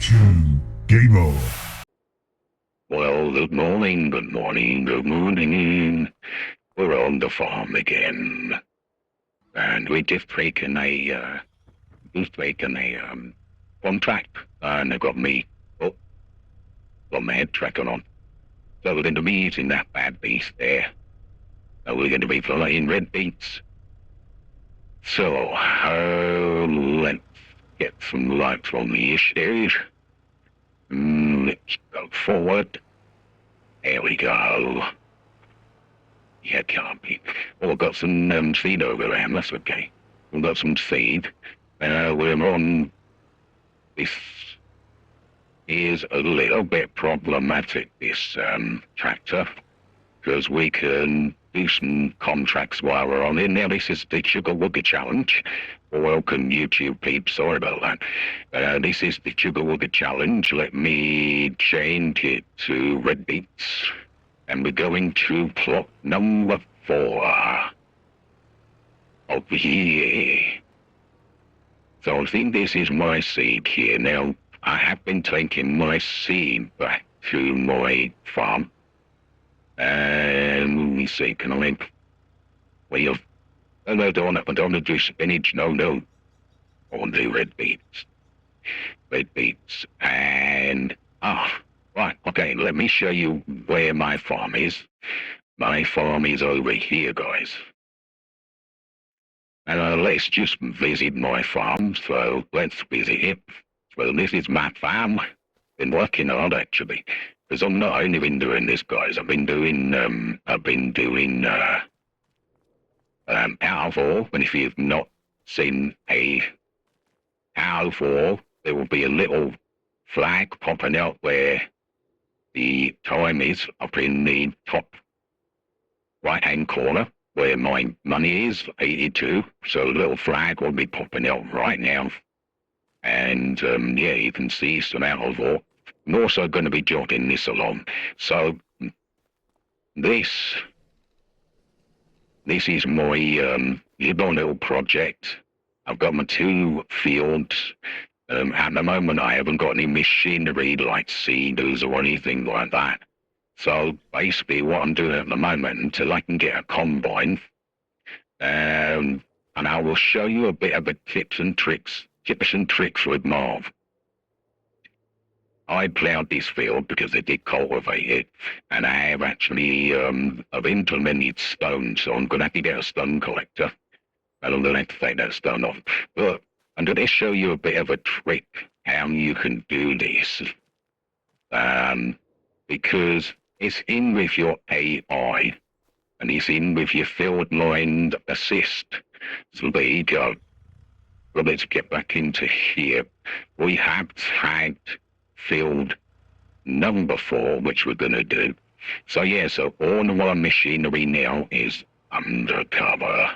2, game on. Well, good morning, good morning, good morning. We're on the farm again. And we just taken a contract. And they've got me, got my head tracking on. So we're going to be using that bad beast there. So we're going to be flying red beets. So, let's get some lights on the issues. Let's go forward. There we go. Yeah, can't be. Oh, we've got some seed over there, that's okay. We've got some seed. We're on... This is a little bit problematic, this tractor, because we can do some contracts while we're on it. Now, this is the Sugar Wugger Challenge. Welcome, YouTube peeps. Sorry about that. This is the Sugar Wugger Challenge. Let me change it to red beets. And we're going to plot number 4 over here. So I think this is my seed here. Now, I have been taking my seed back to my farm. And let me see, can I... Well, no, I don't want to do spinach, no. I want to do red beets. Red beets. And... right, okay, let me show you where my farm is. My farm is over here, guys. And let's just visit my farm, so let's visit it. Well, this is my farm. Been working hard, actually. Because I've not only been doing this, guys. I've been doing Power 4. And if you've not seen a Power 4, there will be a little flag popping out where the time is up in the top right-hand corner where my money is, 82. So the little flag will be popping out right now. And, yeah, you can see some Power 4. I'm also going to be jotting this along. So, this is my little project. I've got my 2 fields. At the moment, I haven't got any machinery like seeders or anything like that. So, basically, what I'm doing at the moment, until I can get a combine, and I will show you a bit of a tips and tricks with Marv. I ploughed this field because they did cultivate it, and I have actually I've implemented stone, so I'm going to have to get a stone collector, and I'm going to have to take that stone off. But I'm going to show you a bit of a trick how you can do this, because it's in with your AI, and it's in with your field line assist. So there you go. Well, let's get back into here. We have tagged field number 4, which we're going to do. So yeah, so all of our machinery now is undercover.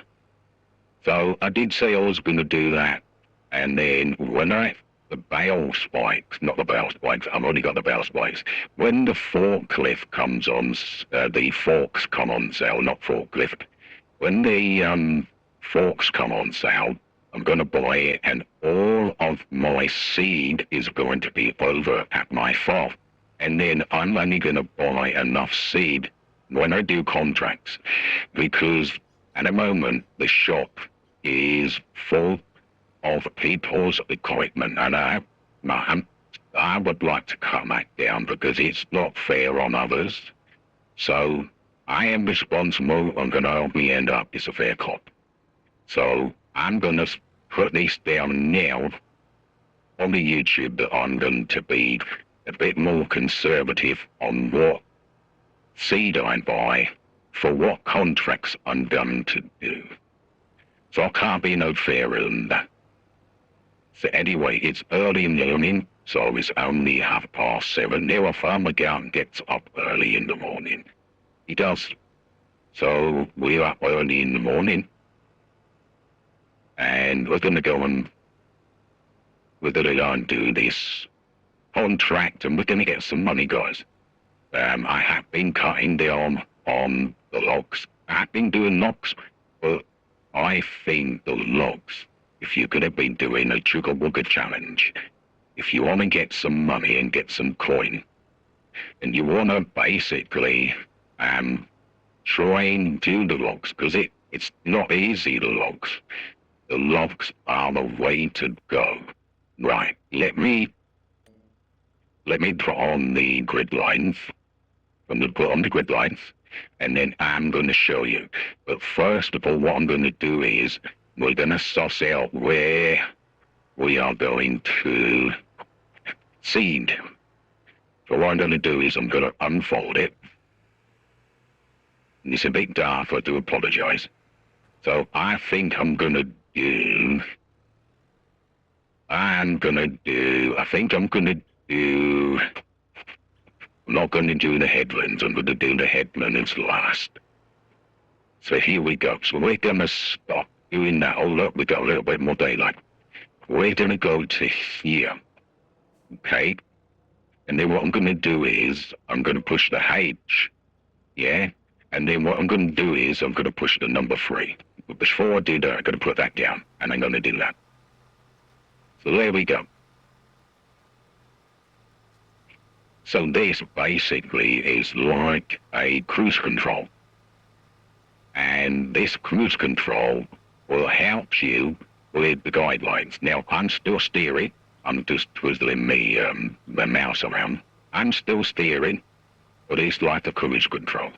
So I did say I was going to do that, and then when the bale spikes, not the bale spikes, I've already got the bale spikes. When the forklift comes on, the forks come on sale, not forklift. When the forks come on sale, I'm going to buy it, and all of my seed is going to be over at my farm. And then I'm only going to buy enough seed when I do contracts, because at the moment the shop is full of people's equipment, and I would like to cut that down because it's not fair on others. So I am responsible. I'm going to help me end up as a fair cop. So I'm going to put this down now on the YouTube that I'm going to be a bit more conservative on what seed I buy for what contracts I'm going to do. So I can't be no fairer than that. So anyway, it's early in the morning, so it's only 7:30. Now a farmer gets up early in the morning. He does. So we're up early in the morning. And we're going to go and do this contract, and we're going to get some money, guys. I have been cutting down on the logs. I have been doing logs, but I think the logs, if you're going to be doing a Sugar Wugger Challenge, if you want to get some money and get some coin, and you want to basically try and do the logs, because it's not easy, the logs. The logs are the way to go. Right, let me draw on the grid lines. I'm going to put on the grid lines, and then I'm going to show you. But first of all, what I'm going to do is we're going to suss out where we are going to seed. So what I'm going to do is I'm going to unfold it. And it's a bit dark, I do apologize. So I think I'm going to do... I'm not going to do the headlands. I'm going to do the headlands last. So here we go. So we're going to stop doing that. Oh, look, we got a little bit more daylight. We're going to go to here. Okay? And then what I'm going to do is I'm going to push the H. Yeah? And then what I'm going to do is I'm going to push the number 3. But before I do that, I'm going to put that down. And I'm going to do that. So there we go. So this basically is like a cruise control. And this cruise control will help you with the guidelines. Now, I'm still steering. I'm just twizzling the mouse around. I'm still steering, but it's like a cruise control.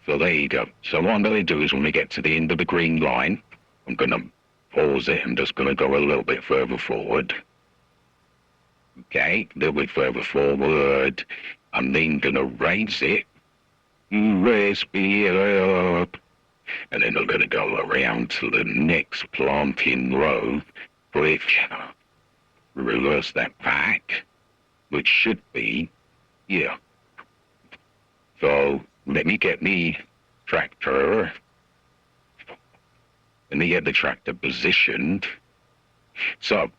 So there you go. So what I'm going to do is when we get to the end of the green line, I'm going to pause it. I'm just going to go a little bit further forward. Okay, a little bit further forward. I'm then going to raise it. Raise me up. And then I'm going to go around to the next planting row, which, reverse that back, which should be here. So let me get the tractor. Let me get the tractor positioned. So,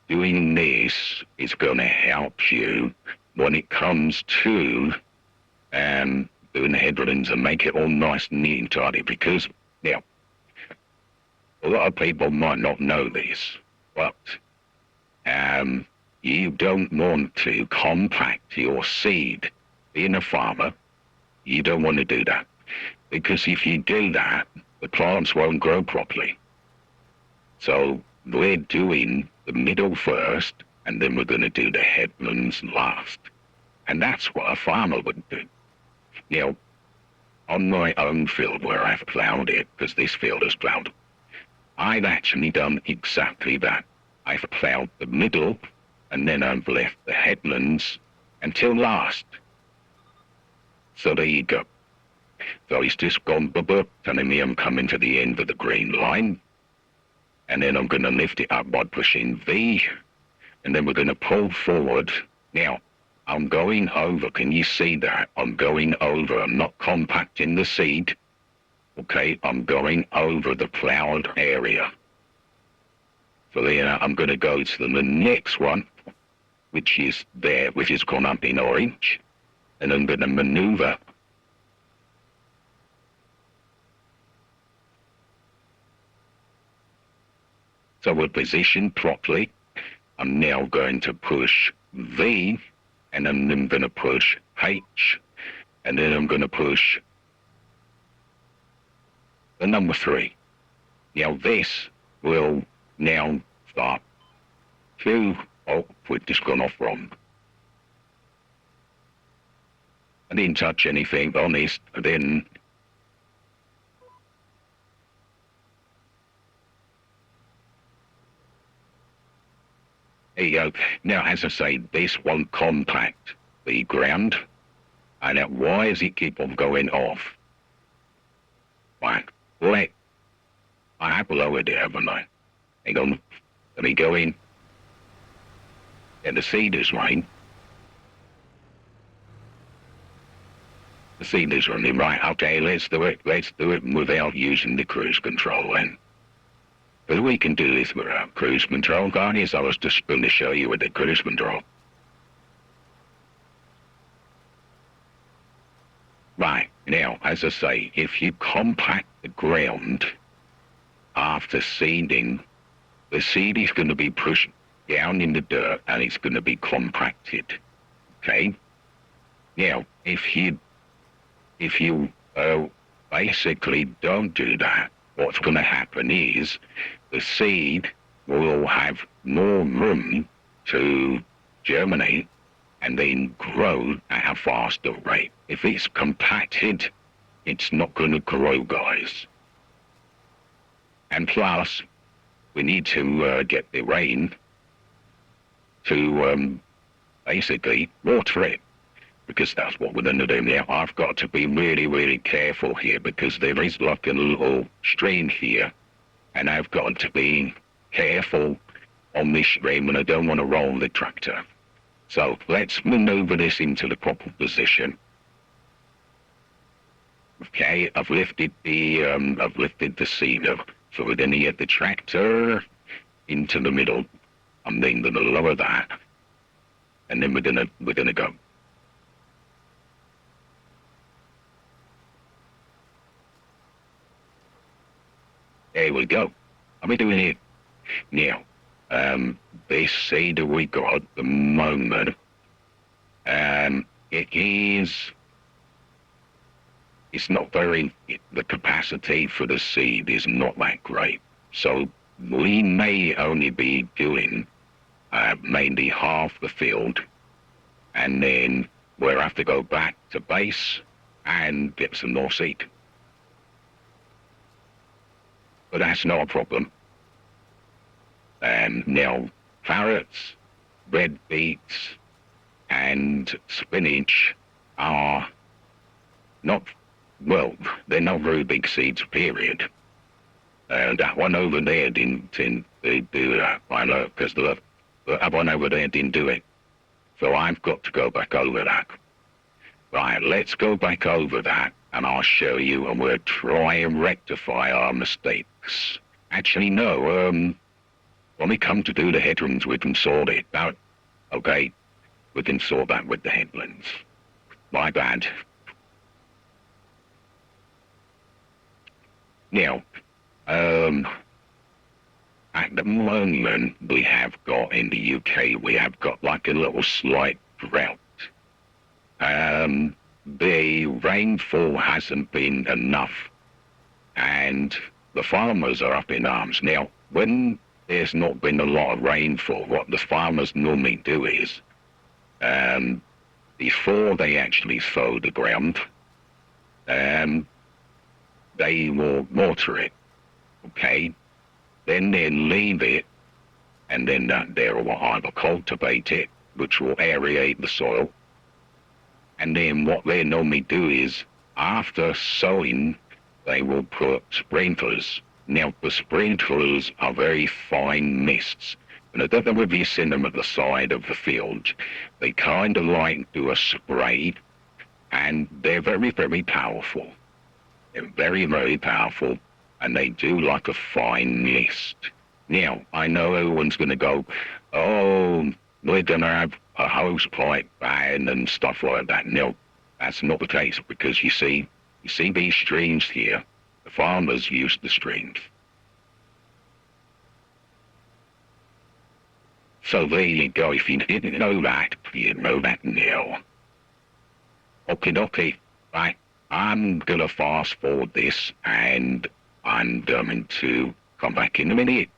doing this is going to help you when it comes to doing the headlands and make it all nice and neat and tidy. Because, now, a lot of people might not know this, but you don't want to compact your seed. Being a farmer, you don't want to do that. Because if you do that, the plants won't grow properly. So we're doing the middle first, and then we're going to do the headlands last. And that's what a farmer would do. Now, on my own field where I've ploughed it, because this field is ploughed, I've actually done exactly that. I've ploughed the middle, and then I've left the headlands until last. So there you go. So he's just gone bubba, telling me I'm coming to the end of the green line. And then I'm going to lift it up by pushing V. And then we're going to pull forward. Now, I'm going over. Can you see that? I'm going over. I'm not compacting the seed. Okay, I'm going over the ploughed area. So then I'm going to go to the next one, which is there, which is gone up in orange. And I'm going to maneuver. So we're positioned properly. I'm now going to push V, and then I'm going to push H, and then I'm going to push the number 3. Now this will now start to, oh, we've just gone off wrong. I didn't touch anything, honest, then there you go. Now, as I say, this won't compact the ground. And now, why does it keep on going off? Right, I have lowered it, haven't I? Hang on, let me go in. And the seed is right. The seed is running right. Okay, let's do it. Let's do it without using the cruise control then. But we can do this without cruise control, guys. I was just going to show you with the cruise control. Right, now, as I say, if you compact the ground after seeding, the seed is going to be pushed down in the dirt and it's going to be compacted. Okay? Now, if you basically don't do that, what's going to happen is the seed will have more room to germinate and then grow at a faster rate. If it's compacted, it's not going to grow, guys. And plus, we need to get the rain to basically water it, because that's what we're going to do now. I've got to be really, really careful here because there is like a little stream here, and I've got to be careful on this stream, and I don't want to roll the tractor. So let's maneuver this into the proper position. Okay, I've lifted the seed up, so we're going to get the tractor into the middle. I'm then going to lower that, and then we're gonna go. There we go. How are we doing it now? This seed that we got at the moment, it's not very, the capacity for the seed is not that great. So we may only be doing mainly half the field, and then we'll have to go back to base and get some more seed. But that's not a problem. Now, carrots, red beets, and spinach are not, well, they're not very big seeds, period. That one over there didn't do that, I know, because that one over there didn't do it. So I've got to go back over that. Right, let's go back over that, and I'll show you, and we'll try and rectify our mistakes. Actually, no, when we come to do the headlands, we can sort it out. Okay, we can sort that with the headlands. My bad. Now, at the moment, we have got in the UK, we have got like a little slight drought. The rainfall hasn't been enough, and the farmers are up in arms. Now, when there's not been a lot of rainfall, what the farmers normally do is, before they actually sow the ground, they will water it, okay? Then they leave it, and then they will either cultivate it, which will aerate the soil, and then what they normally do is, after sowing, they will put sprinklers. Now, the sprinklers are very fine mists, and I don't know if you've seen them at the side of the field. They kind of like do a spray, and they're very, very powerful. They're very, very powerful, and they do like a fine mist. Now, I know everyone's going to go, oh, we're going to have a hose pipe ban and stuff like that. No, that's not the case, because you see these streams here, the farmers use the streams. So there you go. If you didn't know that, you know that now. Okie dokie. Right, I'm going to fast forward this, and I'm going to come back in a minute.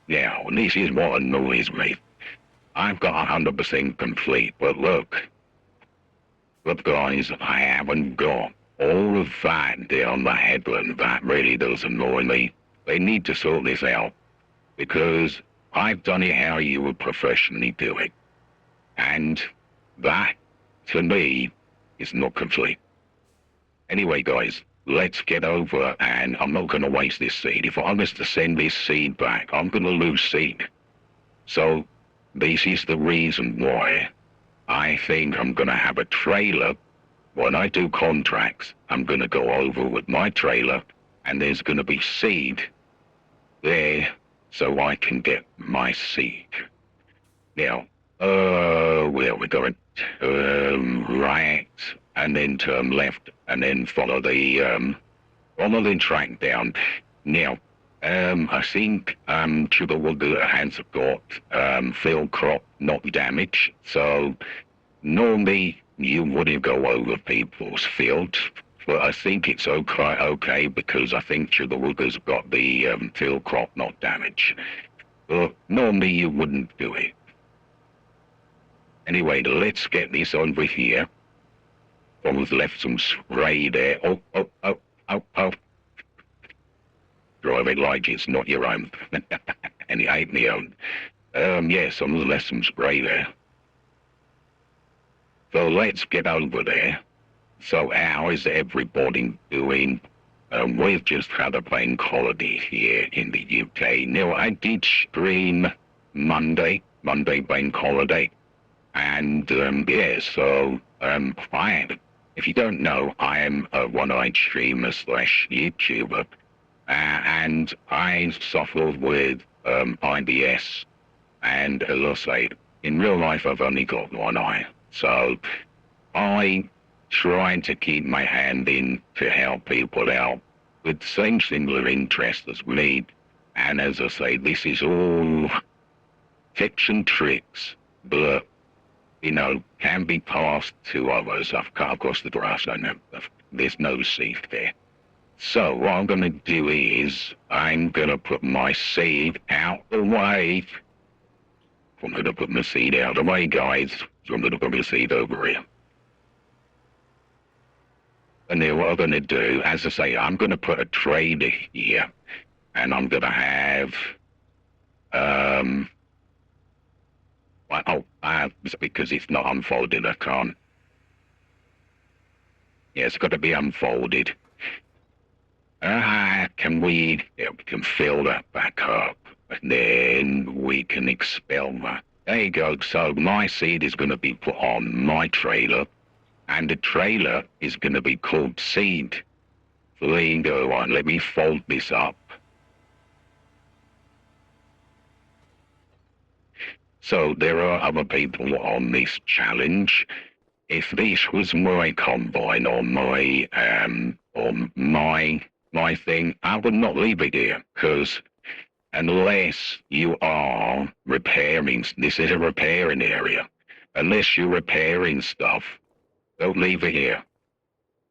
Now, this is what annoys me. I've got 100% complete, but look, guys, I haven't got all of that down the headland. That really does annoy me. They need to sort this out, because I've done it how you would professionally do it. And that, to me, is not complete. Anyway, guys, let's get over, and I'm not going to waste this seed. If I was to send this seed back, I'm going to lose seed. So, this is the reason why I think I'm going to have a trailer. When I do contracts, I'm going to go over with my trailer, and there's going to be seed there so I can get my seed. Now, where we're going, right, and then turn left, and then follow the track down. Now, I think Chubawooga has got field crop not damaged, so normally you wouldn't go over people's fields, but I think it's okay because I think Chubawooga's got the field crop not damaged. But normally you wouldn't do it. Anyway, let's get this over here. Someone's left some spray there. Oh. Drive it like it's not your own. And it ain't my own. Yeah, someone's left some spray there. So let's get over there. So how is everybody doing? We've just had a bank holiday here in the UK. Now, I did stream Monday bank holiday. And, yeah, so, if you don't know, I am a one-eyed streamer / YouTuber, and I suffered with, IBS, and as I say, in real life I've only got one eye, so I try to keep my hand in to help people out with the same similar interests as me, and as I say, this is all tips and tricks, but you know, can be passed to others. I've cut across the grass, I know. There's no seed there. So what I'm going to do is, I'm going to put my seed out the way. I'm going to put my seed out the way, guys. So I'm going to put my seed over here. And then what I'm going to do, as I say, I'm going to put a trader here. And I'm going to have, because it's not unfolded, I can't. Yeah, it's got to be unfolded. We can fill that back up, and then we can expel that. There you go. So my seed is going to be put on my trailer, and the trailer is going to be called seed. So there you go. Right, let me fold this up. So there are other people on this challenge. If this was my combine or my thing, I would not leave it here, because unless you are repairing, this is a repairing area. Unless you're repairing stuff, don't leave it here.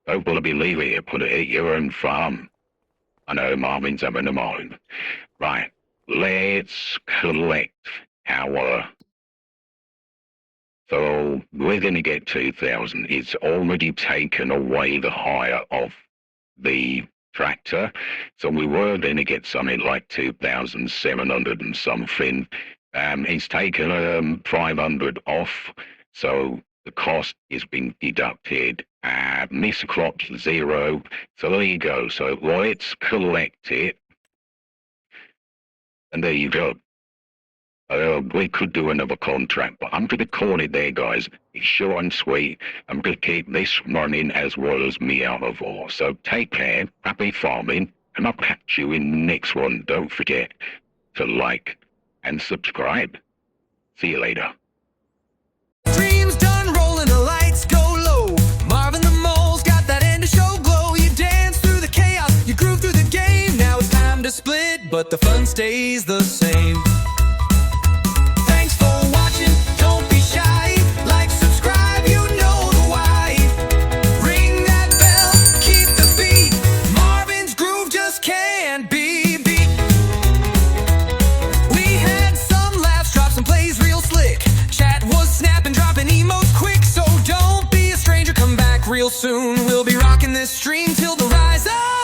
Don't want to be leaving it here. Put it at your own farm. I know Marvin's having a moment. Right, let's collect our. So we're going to get 2,000. It's already taken away the hire of the tractor. So we were going to get something like 2,700 and something. It's taken 500 off. So the cost is being deducted. Missed crops 0. So there you go. So let's collect it. And there you go. We could do another contract, but I'm going to call it there, guys. It's short and sweet. I'm going to keep this running as well as me out of all. So take care, happy farming, and I'll catch you in the next one. Don't forget to like and subscribe. See you later. Dreams done rolling, the lights go low. Marvin the Mole's got that end of show glow. You dance through the chaos, you groove through the game. Now it's time to split, but the fun stays the same. We soon. We'll be rocking this stream till the rise up.